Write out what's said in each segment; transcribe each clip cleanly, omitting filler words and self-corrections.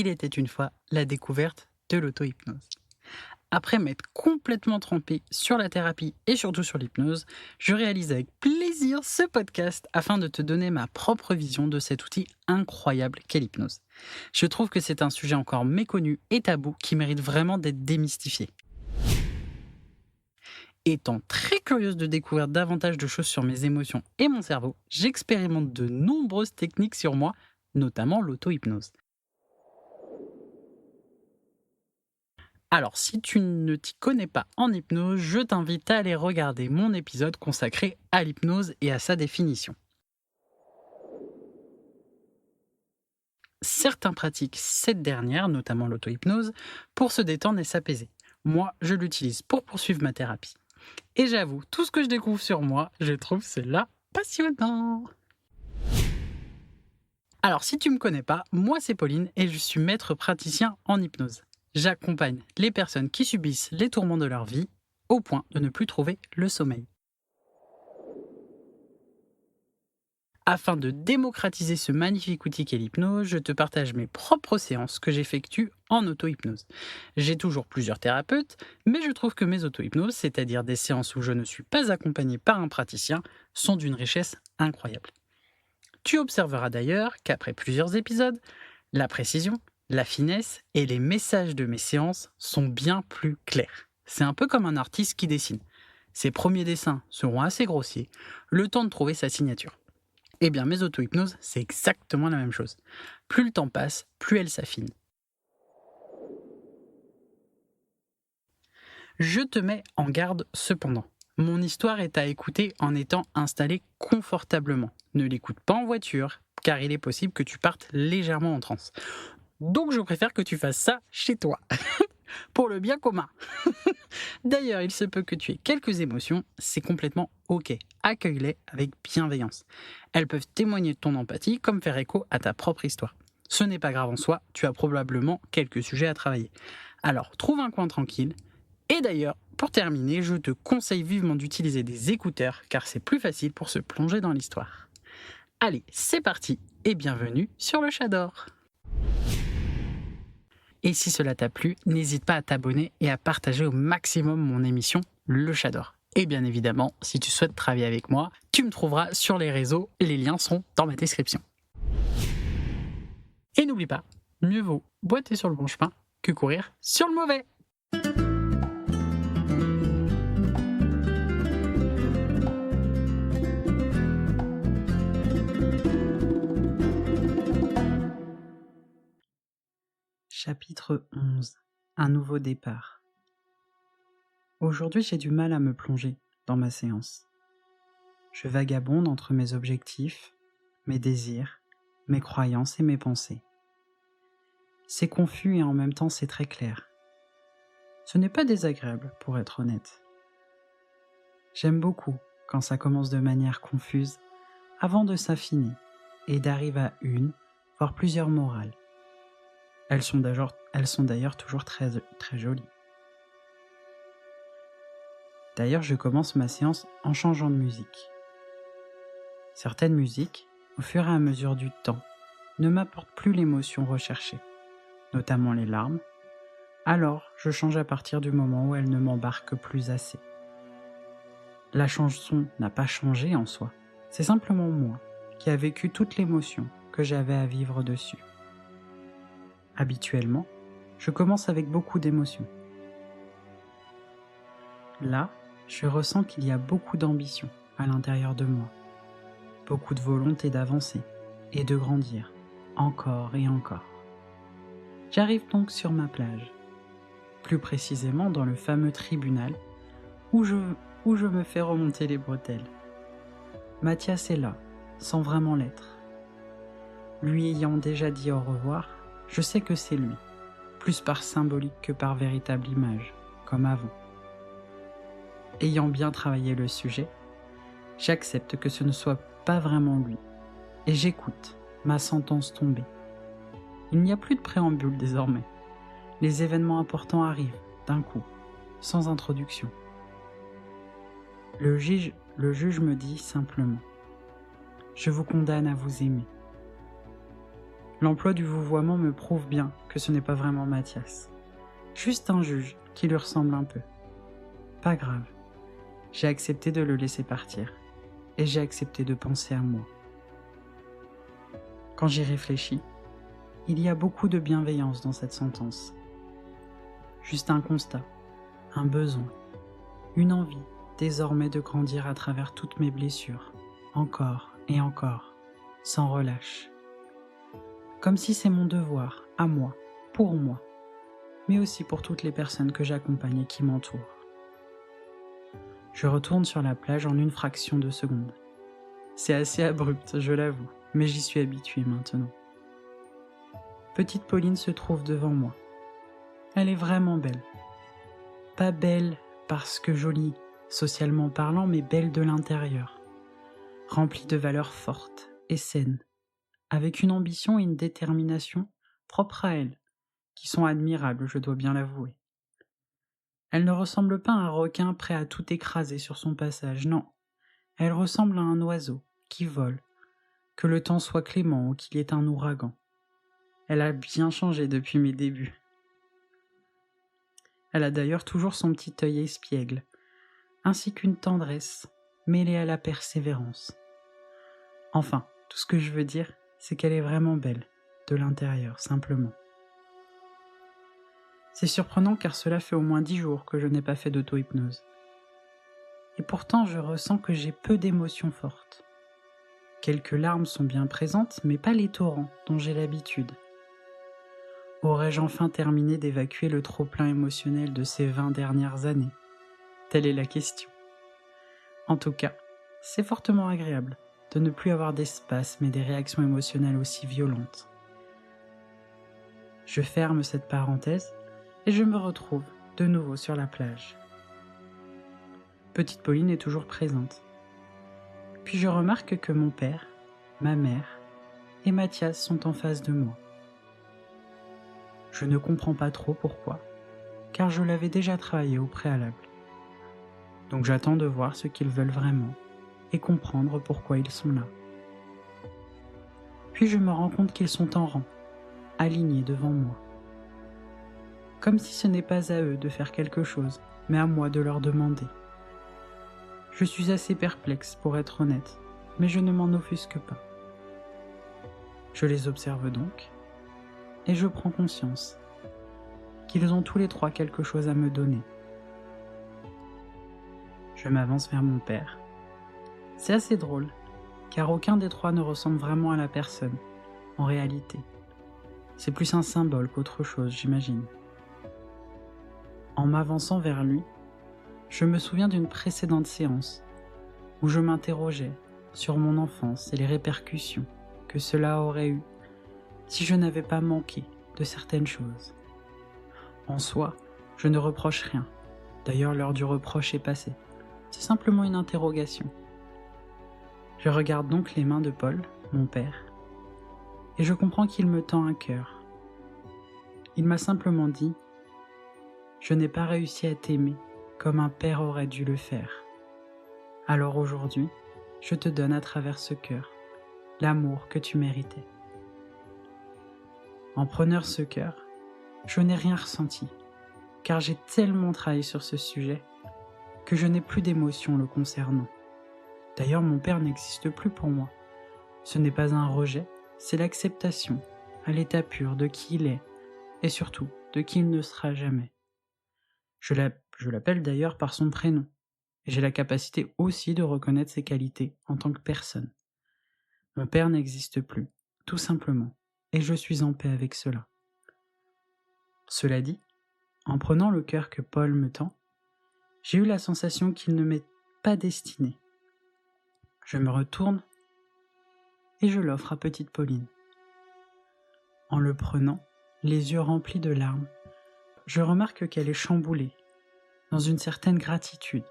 Il était une fois la découverte de l'auto-hypnose. Après m'être complètement trempé sur la thérapie et surtout sur l'hypnose, je réalise avec plaisir ce podcast afin de te donner ma propre vision de cet outil incroyable qu'est l'hypnose. Je trouve que c'est un sujet encore méconnu et tabou qui mérite vraiment d'être démystifié. Étant très curieuse de découvrir davantage de choses sur mes émotions et mon cerveau, j'expérimente de nombreuses techniques sur moi, notamment l'auto-hypnose. Alors, si tu ne t'y connais pas en hypnose, je t'invite à aller regarder mon épisode consacré à l'hypnose et à sa définition. Certains pratiquent cette dernière, notamment l'auto-hypnose, pour se détendre et s'apaiser. Moi, je l'utilise pour poursuivre ma thérapie. Et j'avoue, tout ce que je découvre sur moi, je trouve cela passionnant. Alors, si tu ne me connais pas, moi c'est Pauline et je suis maître praticien en hypnose. J'accompagne les personnes qui subissent les tourments de leur vie au point de ne plus trouver le sommeil. Afin de démocratiser ce magnifique outil qu'est l'hypnose, je te partage mes propres séances que j'effectue en auto-hypnose. J'ai toujours plusieurs thérapeutes, mais je trouve que mes auto-hypnoses, c'est-à-dire des séances où je ne suis pas accompagné par un praticien, sont d'une richesse incroyable. Tu observeras d'ailleurs qu'après plusieurs épisodes, la précision, la finesse et les messages de mes séances sont bien plus clairs. C'est un peu comme un artiste qui dessine. Ses premiers dessins seront assez grossiers, le temps de trouver sa signature. Eh bien, mes auto-hypnoses, c'est exactement la même chose. Plus le temps passe, plus elles s'affinent. Je te mets en garde cependant. Mon histoire est à écouter en étant installé confortablement. Ne l'écoute pas en voiture, car il est possible que tu partes légèrement en transe. Donc je préfère que tu fasses ça chez toi, pour le bien commun. D'ailleurs, il se peut que tu aies quelques émotions, c'est complètement ok. Accueille-les avec bienveillance. Elles peuvent témoigner de ton empathie, comme faire écho à ta propre histoire. Ce n'est pas grave en soi, tu as probablement quelques sujets à travailler. Alors, trouve un coin tranquille. Et d'ailleurs, pour terminer, je te conseille vivement d'utiliser des écouteurs, car c'est plus facile pour se plonger dans l'histoire. Allez, c'est parti, et bienvenue sur le Chat d'Or. Et si cela t'a plu, n'hésite pas à t'abonner et à partager au maximum mon émission Le Chat d'Or. Et bien évidemment, si tu souhaites travailler avec moi, tu me trouveras sur les réseaux, les liens sont dans ma description. Et n'oublie pas, mieux vaut boiter sur le bon chemin que courir sur le mauvais. Chapitre 11. Un nouveau départ. Aujourd'hui, j'ai du mal à me plonger dans ma séance. Je vagabonde entre mes objectifs, mes désirs, mes croyances et mes pensées. C'est confus et en même temps c'est très clair. Ce n'est pas désagréable, pour être honnête. J'aime beaucoup quand ça commence de manière confuse, avant de s'affiner et d'arriver à une, voire plusieurs morales. Elles sont d'ailleurs toujours très jolies. D'ailleurs, je commence ma séance en changeant de musique. Certaines musiques, au fur et à mesure du temps, ne m'apportent plus l'émotion recherchée, notamment les larmes. Alors, je change à partir du moment où elles ne m'embarquent plus assez. La chanson n'a pas changé en soi, c'est simplement moi qui a vécu toute l'émotion que j'avais à vivre dessus. Habituellement, je commence avec beaucoup d'émotions. Là, je ressens qu'il y a beaucoup d'ambition à l'intérieur de moi, beaucoup de volonté d'avancer et de grandir, encore et encore. J'arrive donc sur ma plage, plus précisément dans le fameux tribunal où je me fais remonter les bretelles. Mathias est là, sans vraiment l'être. Lui ayant déjà dit au revoir, je sais que c'est lui, plus par symbolique que par véritable image, comme avant. Ayant bien travaillé le sujet, j'accepte que ce ne soit pas vraiment lui, et j'écoute ma sentence tomber. Il n'y a plus de préambule désormais. Les événements importants arrivent, d'un coup, sans introduction. Le juge me dit simplement « Je vous condamne à vous aimer ». L'emploi du vouvoiement me prouve bien que ce n'est pas vraiment Mathias. Juste un juge qui lui ressemble un peu. Pas grave. J'ai accepté de le laisser partir. Et j'ai accepté de penser à moi. Quand j'y réfléchis, il y a beaucoup de bienveillance dans cette sentence. Juste un constat, un besoin, une envie désormais de grandir à travers toutes mes blessures, encore et encore, sans relâche. Comme si c'est mon devoir, à moi, pour moi, mais aussi pour toutes les personnes que j'accompagne et qui m'entourent. Je retourne sur la plage en une fraction de seconde. C'est assez abrupt, je l'avoue, mais j'y suis habitué maintenant. Petite Pauline se trouve devant moi. Elle est vraiment belle. Pas belle parce que jolie, socialement parlant, mais belle de l'intérieur. Remplie de valeurs fortes et saines, avec une ambition et une détermination propres à elle, qui sont admirables, je dois bien l'avouer. Elle ne ressemble pas à un requin prêt à tout écraser sur son passage, non. Elle ressemble à un oiseau qui vole, que le temps soit clément ou qu'il y ait un ouragan. Elle a bien changé depuis mes débuts. Elle a d'ailleurs toujours son petit œil espiègle, ainsi qu'une tendresse mêlée à la persévérance. Enfin, tout ce que je veux dire, c'est qu'elle est vraiment belle, de l'intérieur, simplement. C'est surprenant car cela fait au moins 10 jours que je n'ai pas fait d'auto-hypnose. Et pourtant, je ressens que j'ai peu d'émotions fortes. Quelques larmes sont bien présentes, mais pas les torrents dont j'ai l'habitude. Aurais-je enfin terminé d'évacuer le trop-plein émotionnel de ces 20 dernières années? Telle est la question. En tout cas, c'est fortement agréable de ne plus avoir d'espace mais des réactions émotionnelles aussi violentes. Je ferme cette parenthèse et je me retrouve de nouveau sur la plage. Petite Pauline est toujours présente. Puis je remarque que mon père, ma mère et Mathias sont en face de moi. Je ne comprends pas trop pourquoi, car je l'avais déjà travaillé au préalable. Donc j'attends de voir ce qu'ils veulent vraiment et comprendre pourquoi ils sont là. Puis je me rends compte qu'ils sont en rang, alignés devant moi. Comme si ce n'est pas à eux de faire quelque chose, mais à moi de leur demander. Je suis assez perplexe pour être honnête, mais je ne m'en offusque pas. Je les observe donc, et je prends conscience qu'ils ont tous les trois quelque chose à me donner. Je m'avance vers mon père. C'est assez drôle, car aucun des trois ne ressemble vraiment à la personne, en réalité. C'est plus un symbole qu'autre chose, j'imagine. En m'avançant vers lui, je me souviens d'une précédente séance où je m'interrogeais sur mon enfance et les répercussions que cela aurait eu si je n'avais pas manqué de certaines choses. En soi, je ne reproche rien. D'ailleurs, l'heure du reproche est passée. C'est simplement une interrogation. Je regarde donc les mains de Paul, mon père, et je comprends qu'il me tend un cœur. Il m'a simplement dit « Je n'ai pas réussi à t'aimer comme un père aurait dû le faire. Alors aujourd'hui, je te donne à travers ce cœur l'amour que tu méritais. » En prenant ce cœur, je n'ai rien ressenti, car j'ai tellement travaillé sur ce sujet que je n'ai plus d'émotion le concernant. D'ailleurs, mon père n'existe plus pour moi. Ce n'est pas un rejet, c'est l'acceptation, à l'état pur de qui il est, et surtout de qui il ne sera jamais. Je l'appelle d'ailleurs par son prénom, et j'ai la capacité aussi de reconnaître ses qualités en tant que personne. Mon père n'existe plus, tout simplement, et je suis en paix avec cela. Cela dit, en prenant le cœur que Paul me tend, j'ai eu la sensation qu'il ne m'est pas destiné. Je me retourne et je l'offre à petite Pauline. En le prenant, les yeux remplis de larmes, je remarque qu'elle est chamboulée, dans une certaine gratitude.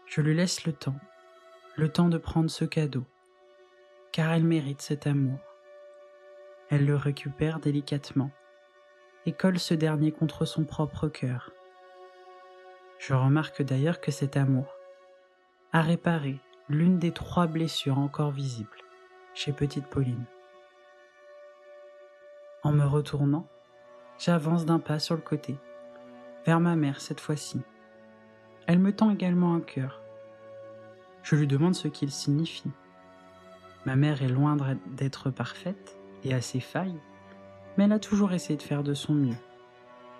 Je lui laisse le temps de prendre ce cadeau, car elle mérite cet amour. Elle le récupère délicatement et colle ce dernier contre son propre cœur. Je remarque d'ailleurs que cet amour a réparé l'une des 3 blessures encore visibles chez petite Pauline. En me retournant, j'avance d'un pas sur le côté, vers ma mère cette fois-ci. Elle me tend également un cœur. Je lui demande ce qu'il signifie. Ma mère est loin d'être parfaite et a ses failles, mais elle a toujours essayé de faire de son mieux.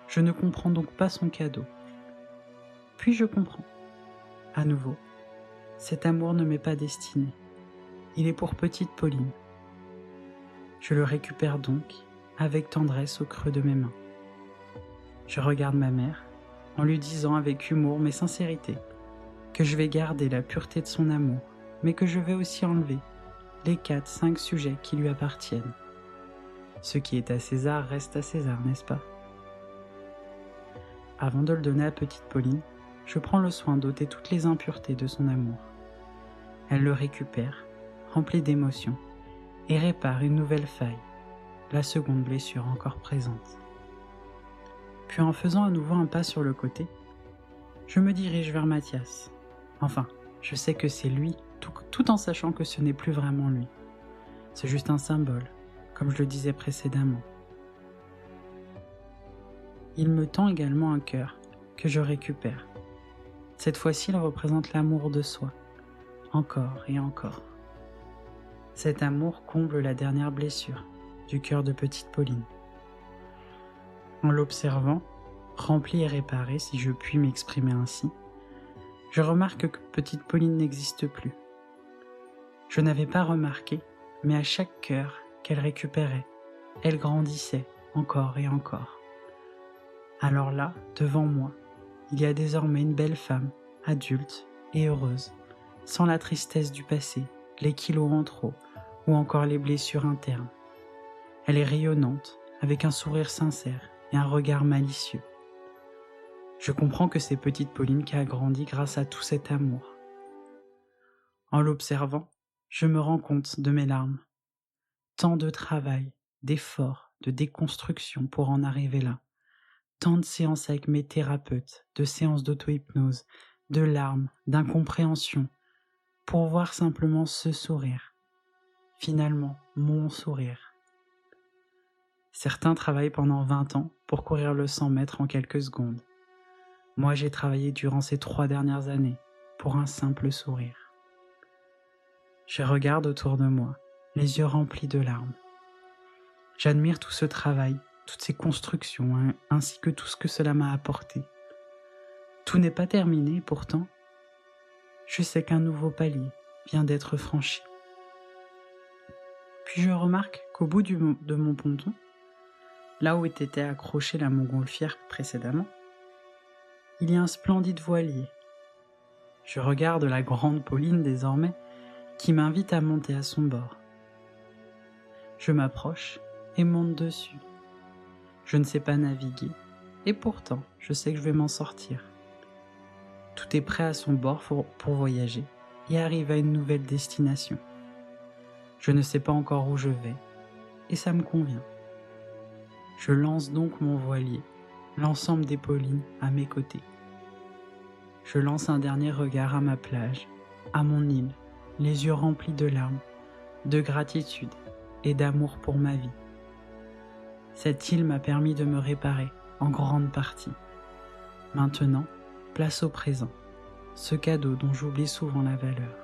Je ne comprends donc pas son cadeau. Puis je comprends. À nouveau, cet amour ne m'est pas destiné. Il est pour petite Pauline. Je le récupère donc avec tendresse au creux de mes mains. Je regarde ma mère en lui disant avec humour mais sincérité que je vais garder la pureté de son amour, mais que je vais aussi enlever les 4-5 sujets qui lui appartiennent. Ce qui est à César reste à César, n'est-ce pas? Avant de le donner à petite Pauline, je prends le soin d'ôter toutes les impuretés de son amour. Elle le récupère, rempli d'émotions, et répare une nouvelle faille, la seconde blessure encore présente. Puis en faisant à nouveau un pas sur le côté, je me dirige vers Mathias. Enfin, je sais que c'est lui, tout en sachant que ce n'est plus vraiment lui. C'est juste un symbole, comme je le disais précédemment. Il me tend également un cœur, que je récupère. Cette fois-ci, il représente l'amour de soi, encore et encore. Cet amour comble la dernière blessure du cœur de petite Pauline. En l'observant, rempli et réparé, si je puis m'exprimer ainsi, je remarque que petite Pauline n'existe plus. Je n'avais pas remarqué, mais à chaque cœur qu'elle récupérait, elle grandissait encore et encore. Alors là, devant moi, il y a désormais une belle femme, adulte et heureuse, sans la tristesse du passé, les kilos en trop ou encore les blessures internes. Elle est rayonnante, avec un sourire sincère et un regard malicieux. Je comprends que c'est petite Pauline qui a grandi grâce à tout cet amour. En l'observant, je me rends compte de mes larmes. Tant de travail, d'efforts, de déconstruction pour en arriver là. Tant de séances avec mes thérapeutes, de séances d'auto-hypnose, de larmes, d'incompréhension, pour voir simplement ce sourire. Finalement, mon sourire. Certains travaillent pendant 20 ans pour courir le 100 mètres en quelques secondes. Moi, j'ai travaillé durant ces 3 dernières années pour un simple sourire. Je regarde autour de moi, les yeux remplis de larmes. J'admire tout ce travail, toutes ces constructions, ainsi que tout ce que cela m'a apporté. Tout n'est pas terminé, pourtant, je sais qu'un nouveau palier vient d'être franchi. Puis je remarque qu'au bout de mon ponton, là où était accrochée la montgolfière précédemment, il y a un splendide voilier. Je regarde la grande Pauline désormais, qui m'invite à monter à son bord. Je m'approche et monte dessus. Je ne sais pas naviguer, et pourtant, je sais que je vais m'en sortir. Tout est prêt à son bord pour voyager et arriver à une nouvelle destination. Je ne sais pas encore où je vais, et ça me convient. Je lance donc mon voilier, l'ensemble des Paulines à mes côtés. Je lance un dernier regard à ma plage, à mon île, les yeux remplis de larmes, de gratitude et d'amour pour ma vie. Cette île m'a permis de me réparer en grande partie. Maintenant, place au présent, ce cadeau dont j'oublie souvent la valeur.